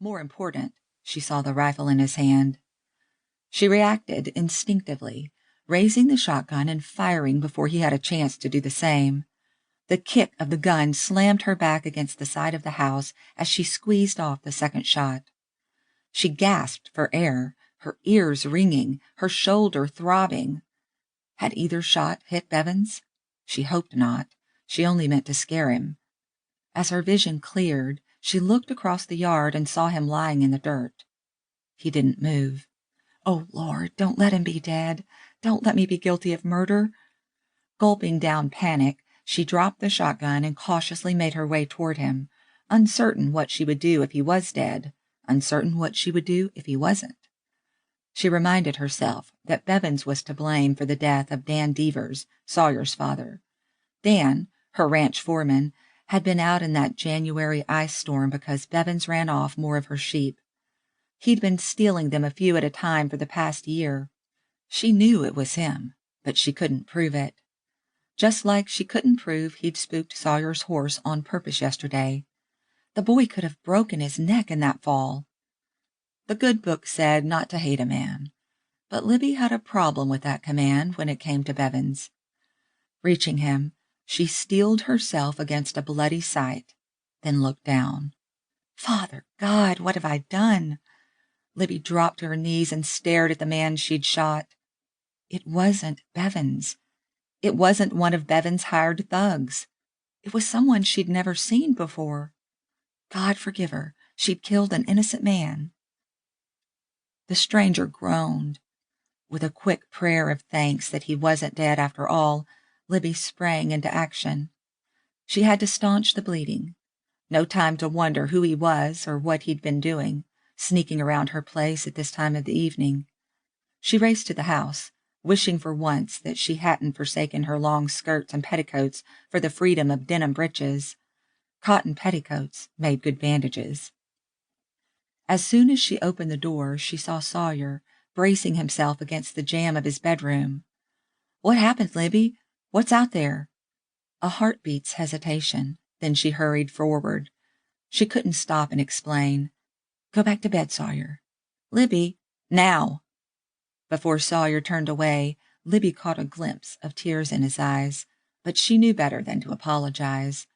More important, she saw the rifle in his hand. She reacted instinctively, raising the shotgun and firing before he had a chance to do the same. The kick of the gun slammed her back against the side of the house as she squeezed off the second shot. She gasped for air, her ears ringing, her shoulder throbbing. Had either shot hit Bevins? She hoped not. She only meant to scare him. As her vision cleared, she looked across the yard and saw him lying in the dirt. He didn't move. Oh, Lord, don't let him be dead. Don't let me be guilty of murder. Gulping down panic, she dropped the shotgun and cautiously made her way toward him, uncertain what she would do if he was dead, uncertain what she would do if he wasn't. She reminded herself that Bevins was to blame for the death of Dan Devers, Sawyer's father. Dan, her ranch foreman, had been out in that January ice storm because Bevins ran off more of her sheep. He'd been stealing them a few at a time for the past year. She knew it was him, but she couldn't prove it. Just like she couldn't prove he'd spooked Sawyer's horse on purpose yesterday. The boy could have broken his neck in that fall. The good book said not to hate a man, but Libby had a problem with that command when it came to Bevins. Reaching him, she steeled herself against a bloody sight, then looked down. Father God, what have I done? Libby dropped to her knees and stared at the man she'd shot. It wasn't Bevins. It wasn't one of Bevins' hired thugs. It was someone she'd never seen before. God forgive her. She'd killed an innocent man. The stranger groaned. With a quick prayer of thanks that he wasn't dead after all, Libby sprang into action. She had to staunch the bleeding. No time to wonder who he was or what he'd been doing, sneaking around her place at this time of the evening. She raced to the house, wishing for once that she hadn't forsaken her long skirts and petticoats for the freedom of denim breeches. Cotton petticoats made good bandages. As soon as she opened the door, she saw Sawyer, bracing himself against the jamb of his bedroom. "What happened, Libby? What's out there?" A heartbeat's hesitation, then she hurried forward. She couldn't stop and explain. "Go back to bed, Sawyer." "Libby, now!" Before Sawyer turned away, Libby caught a glimpse of tears in his eyes, but she knew better than to apologize.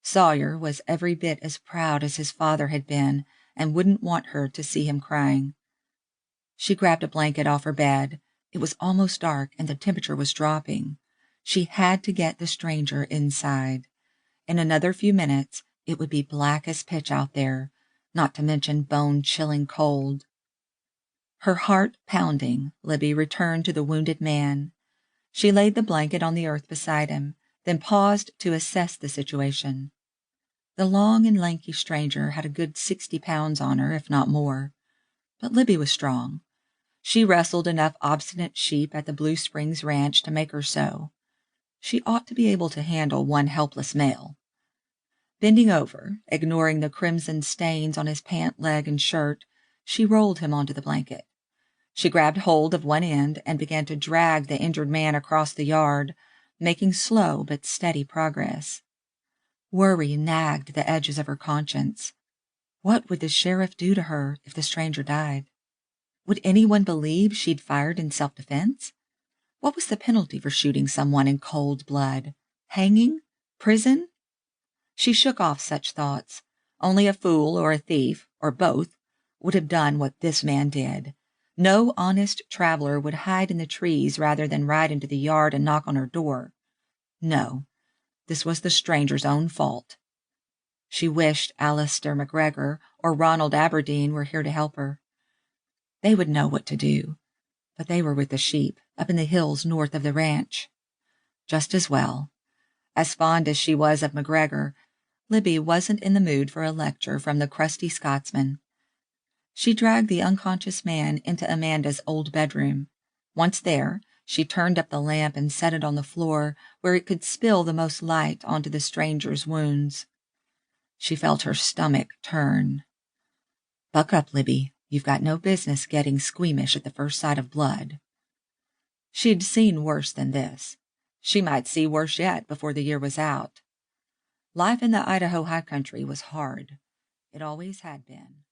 Sawyer was every bit as proud as his father had been and wouldn't want her to see him crying. She grabbed a blanket off her bed. It was almost dark and the temperature was dropping. She had to get the stranger inside. In another few minutes, it would be black as pitch out there, not to mention bone-chilling cold. Her heart pounding, Libby returned to the wounded man. She laid the blanket on the earth beside him, then paused to assess the situation. The long and lanky stranger had a good 60 pounds on her, if not more. But Libby was strong. She wrestled enough obstinate sheep at the Blue Springs Ranch to make her so. She ought to be able to handle one helpless male. Bending over, ignoring the crimson stains on his pant leg and shirt, she rolled him onto the blanket. She grabbed hold of one end and began to drag the injured man across the yard, making slow but steady progress. Worry nagged the edges of her conscience. What would the sheriff do to her if the stranger died? Would anyone believe she'd fired in self-defense? What was the penalty for shooting someone in cold blood? Hanging? Prison? She shook off such thoughts. Only a fool or a thief, or both, would have done what this man did. No honest traveler would hide in the trees rather than ride into the yard and knock on her door. No, this was the stranger's own fault. She wished Alistair McGregor or Ronald Aberdeen were here to help her. They would know what to do, but they were with the sheep up in the hills north of the ranch. Just as well. As fond as she was of McGregor, Libby wasn't in the mood for a lecture from the crusty Scotsman. She dragged the unconscious man into Amanda's old bedroom. Once there, she turned up the lamp and set it on the floor where it could spill the most light onto the stranger's wounds. She felt her stomach turn. "Buck up, Libby. You've got no business getting squeamish at the first sight of blood." She'd seen worse than this. She might see worse yet before the year was out. Life in the Idaho high country was hard. It always had been.